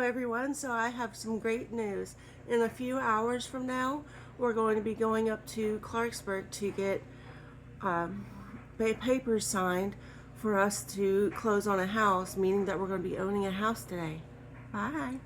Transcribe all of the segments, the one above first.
everyone. So I have some great news. In a few hours from now, we're going to be going up to Clarksburg to get papers signed for us to close on a house, meaning that we're going to be owning a house today. Bye.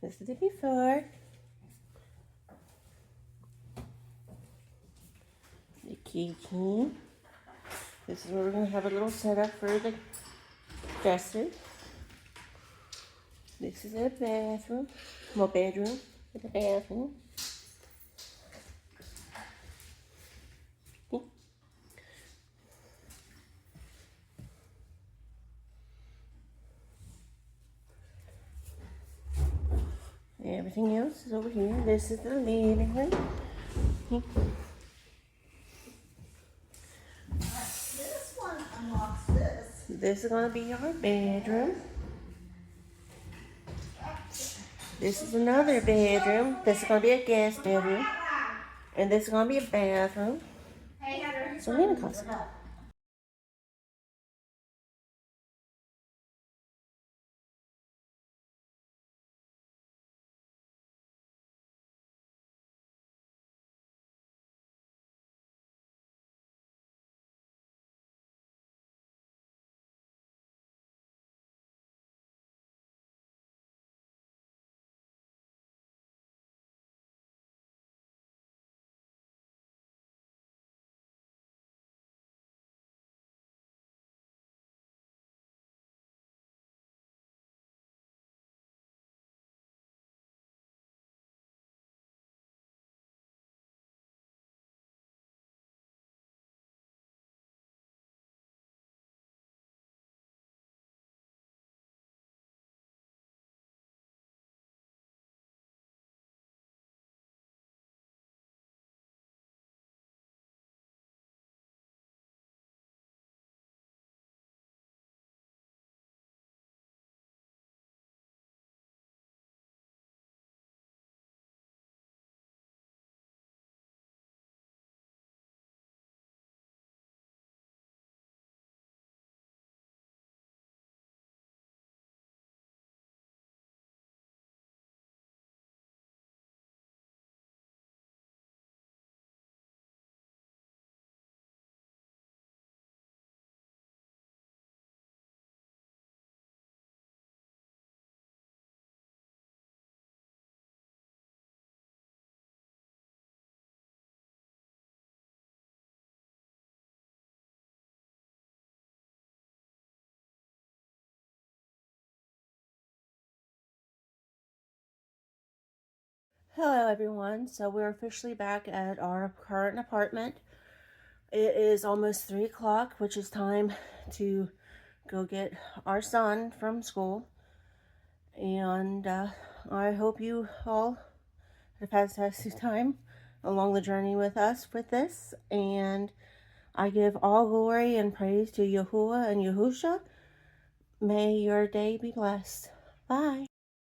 This is the before. The kitchen. This is where we're going to have a little setup for the dresser. This is a bathroom. Well, bedroom with a bathroom. Everything else is over here. This is the living room. This one unlocks this. This is going to be our bedroom. This is another bedroom. This is going to be a guest bedroom. And this is going to be a bathroom. So linen closet. Hello everyone. So we're officially back at our current apartment. It is almost 3 o'clock, which is time to go get our son from school. And I hope you all have had a fantastic time along the journey with us with this. And I give all glory and praise to Yahuah and Yahusha. May your day be blessed. Bye.